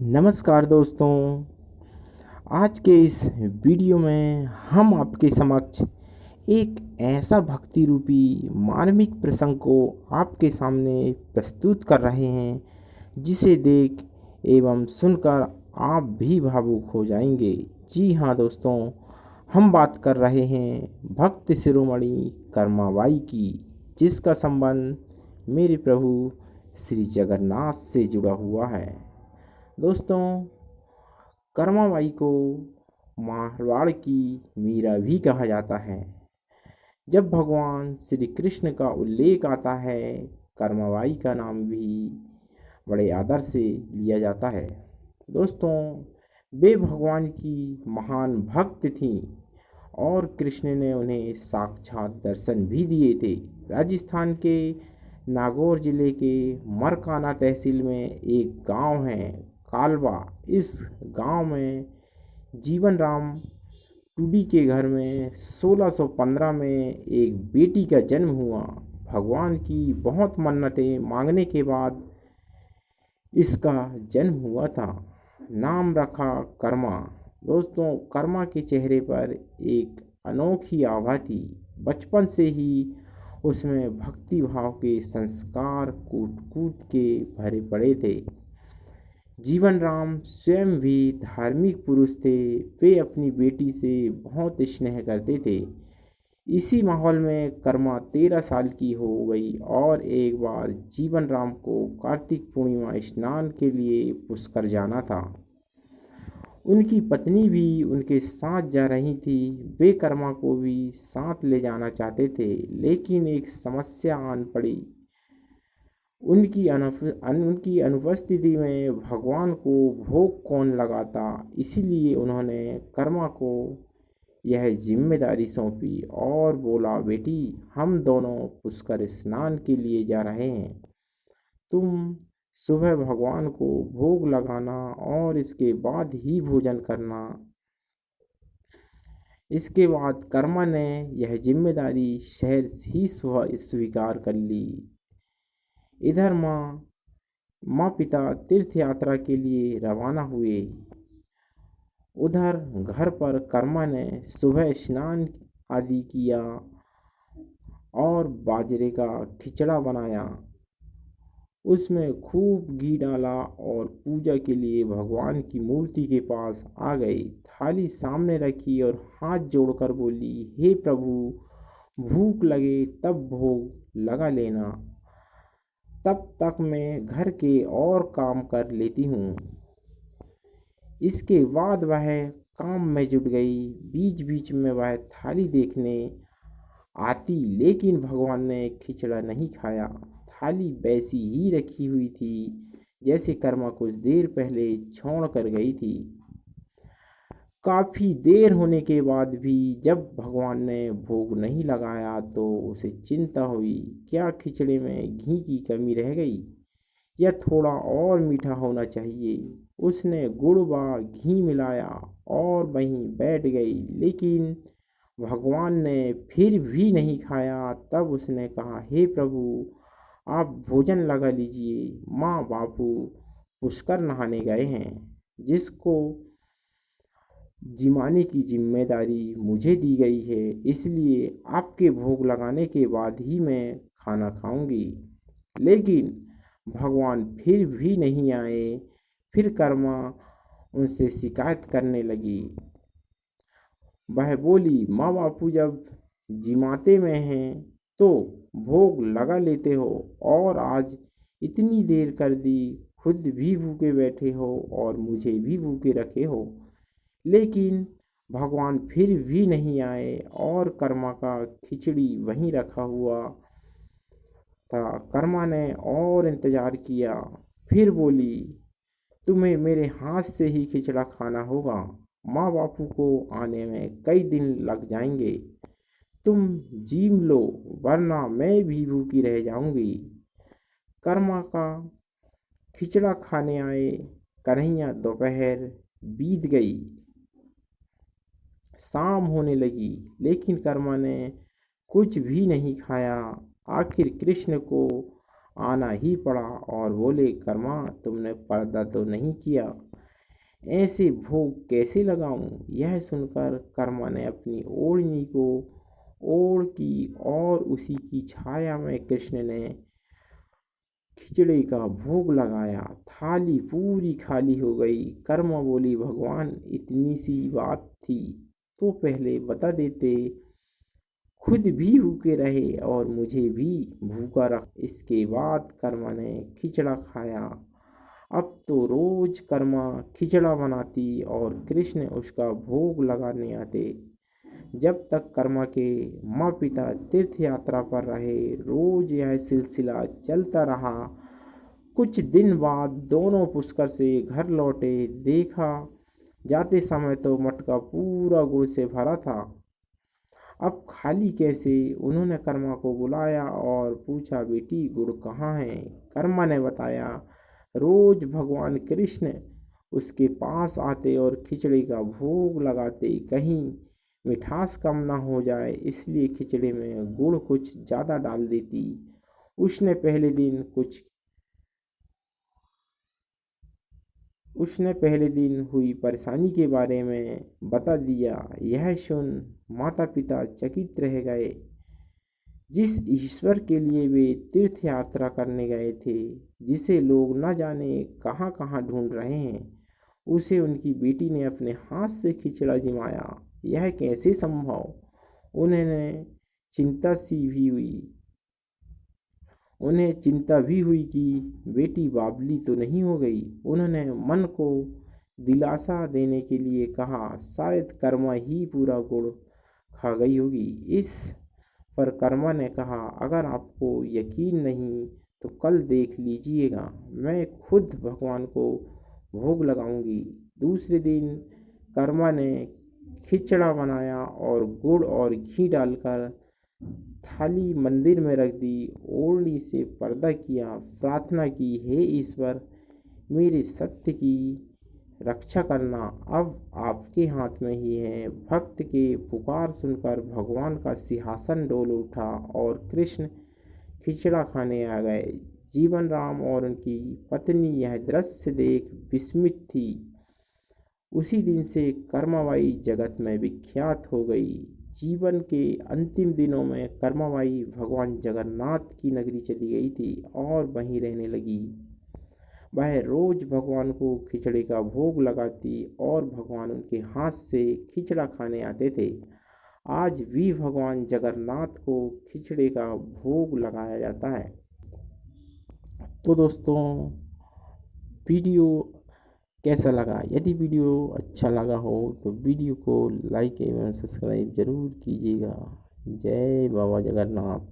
नमस्कार दोस्तों। आज के इस वीडियो में हम आपके समक्ष एक ऐसा भक्ति रूपी मार्मिक प्रसंग को आपके सामने प्रस्तुत कर रहे हैं जिसे देख एवं सुनकर आप भी भावुक हो जाएंगे। जी हाँ दोस्तों, हम बात कर रहे हैं भक्त शिरोमणि कर्माबाई की, जिसका संबंध मेरे प्रभु श्री जगन्नाथ से जुड़ा हुआ है। दोस्तों, कर्माबाई को मारवाड़ की मीरा भी कहा जाता है। जब भगवान श्री कृष्ण का उल्लेख आता है, कर्माबाई का नाम भी बड़े आदर से लिया जाता है। दोस्तों, वे भगवान की महान भक्त थीं और कृष्ण ने उन्हें साक्षात दर्शन भी दिए थे। राजस्थान के नागौर जिले के मरकाना तहसील में एक गांव है कालवा। इस गांव में जीवन राम टूडी के घर में 1615 में एक बेटी का जन्म हुआ। भगवान की बहुत मन्नतें मांगने के बाद इसका जन्म हुआ था। नाम रखा कर्मा। दोस्तों, कर्मा के चेहरे पर एक अनोखी आभा थी। बचपन से ही उसमें भक्ति भाव के संस्कार कूट कूट के भरे पड़े थे। जीवन राम स्वयं भी धार्मिक पुरुष थे। वे अपनी बेटी से बहुत स्नेह करते थे। इसी माहौल में कर्मा 13 साल की हो गई और एक बार जीवन राम को कार्तिक पूर्णिमा स्नान के लिए पुष्कर जाना था। उनकी पत्नी भी उनके साथ जा रही थी। वे कर्मा को भी साथ ले जाना चाहते थे, लेकिन एक समस्या आन पड़ी। उनकी अनुपस्थिति में भगवान को भोग कौन लगाता, इसीलिए उन्होंने कर्मा को यह जिम्मेदारी सौंपी और बोला, बेटी, हम दोनों पुष्कर स्नान के लिए जा रहे हैं। तुम सुबह भगवान को भोग लगाना और इसके बाद ही भोजन करना। इसके बाद कर्मा ने यह जिम्मेदारी शहर ही स्वीकार कर ली। इधर माँ पिता तीर्थ यात्रा के लिए रवाना हुए। उधर घर पर कर्मा ने सुबह स्नान आदि किया और बाजरे का खिचड़ा बनाया। उसमें खूब घी डाला और पूजा के लिए भगवान की मूर्ति के पास आ गई। थाली सामने रखी और हाथ जोड़कर बोली, हे प्रभु, भूख लगे तब भोग लगा लेना, तब तक मैं घर के और काम कर लेती हूँ। इसके बाद वह काम में जुट गई। बीच बीच में वह थाली देखने आती, लेकिन भगवान ने खिचड़ा नहीं खाया। थाली वैसी ही रखी हुई थी जैसे कर्मा कुछ देर पहले छोड़ कर गई थी। काफ़ी देर होने के बाद भी जब भगवान ने भोग नहीं लगाया तो उसे चिंता हुई, क्या खिचड़े में घी की कमी रह गई या थोड़ा और मीठा होना चाहिए। उसने गुड़ व घी मिलाया और वहीं बैठ गई, लेकिन भगवान ने फिर भी नहीं खाया। तब उसने कहा, हे प्रभु, आप भोजन लगा लीजिए। माँ बापू पुष्कर नहाने गए हैं, जिसको जिमाने की जिम्मेदारी मुझे दी गई है, इसलिए आपके भोग लगाने के बाद ही मैं खाना खाऊंगी। लेकिन भगवान फिर भी नहीं आए। फिर कर्मा उनसे शिकायत करने लगी। वह बोली, माँ बापू जब जिमाते में हैं तो भोग लगा लेते हो और आज इतनी देर कर दी, खुद भी भूखे बैठे हो और मुझे भी भूखे रखे हो। लेकिन भगवान फिर भी नहीं आए और कर्मा का खिचड़ी वहीं रखा हुआ था। कर्मा ने और इंतजार किया। फिर बोली, तुम्हें मेरे हाथ से ही खिचड़ा खाना होगा। माँ बापू को आने में कई दिन लग जाएंगे। तुम जीम लो, वरना मैं भी भूखी रह जाऊंगी। कर्मा का खिचड़ा खाने आए कन्हैया। दोपहर बीत गई, शाम होने लगी, लेकिन कर्मा ने कुछ भी नहीं खाया। आखिर कृष्ण को आना ही पड़ा और बोले, कर्मा, तुमने पर्दा तो नहीं किया। ऐसे भोग कैसे लगाऊं? यह सुनकर कर्मा ने अपनी ओढ़नी को ओढ़ की और उसी की छाया में कृष्ण ने खिचड़ी का भोग लगाया। थाली पूरी खाली हो गई। कर्मा बोली, भगवान इतनी सी बात थी तो पहले बता देते, खुद भी भूखे रहे और मुझे भी भूखा रख। इसके बाद कर्मा ने खिचड़ा खाया। अब तो रोज कर्मा खिचड़ा बनाती और कृष्ण उसका भोग लगाने आते। जब तक कर्मा के माँ पिता तीर्थ यात्रा पर रहे, रोज यह सिलसिला चलता रहा। कुछ दिन बाद दोनों पुष्कर से घर लौटे। देखा जाते समय तो मटका पूरा गुड़ से भरा था। अब खाली कैसे? उन्होंने कर्मा को बुलाया और पूछा, बेटी गुड़ कहाँ है? कर्मा ने बताया, रोज भगवान कृष्ण उसके पास आते और खिचड़ी का भोग लगाते। कहीं मिठास कम ना हो जाए इसलिए खिचड़ी में गुड़ कुछ ज़्यादा डाल देती। उसने पहले दिन कुछ उसने पहले दिन हुई परेशानी के बारे में बता दिया। यह सुन माता पिता चकित रह गए। जिस ईश्वर के लिए वे तीर्थ यात्रा करने गए थे, जिसे लोग न जाने कहाँ कहाँ ढूंढ रहे हैं, उसे उनकी बेटी ने अपने हाथ से खिचड़ा जिमाया। यह कैसे संभव? उन्हें चिंता सी भी हुई उन्हें चिंता भी हुई कि बेटी बाबली तो नहीं हो गई। उन्होंने मन को दिलासा देने के लिए कहा, शायद कर्मा ही पूरा गुड़ खा गई होगी। इस पर कर्मा ने कहा, अगर आपको यकीन नहीं तो कल देख लीजिएगा, मैं खुद भगवान को भोग लगाऊंगी। दूसरे दिन कर्मा ने खिचड़ा बनाया और गुड़ और घी डालकर थाली मंदिर में रख दी। ओढ़नी से पर्दा किया, प्रार्थना की, हे ईश्वर मेरे सत्य की रक्षा करना अब आपके हाथ में ही है। भक्त के पुकार सुनकर भगवान का सिंहासन डोल उठा और कृष्ण खिचड़ा खाने आ गए। जीवन राम और उनकी पत्नी यह दृश्य देख विस्मित थी। उसी दिन से कर्माबाई जगत में विख्यात हो गई। जीवन के अंतिम दिनों में कर्माबाई भगवान जगन्नाथ की नगरी चली गई थी और वहीं रहने लगी। वह रोज भगवान को खिचड़ी का भोग लगाती और भगवान उनके हाथ से खिचड़ा खाने आते थे। आज भी भगवान जगन्नाथ को खिचड़ी का भोग लगाया जाता है। तो दोस्तों, वीडियो कैसा लगा? यदि वीडियो अच्छा लगा हो तो वीडियो को लाइक एवं सब्सक्राइब जरूर कीजिएगा। जय बाबा जगन्नाथ।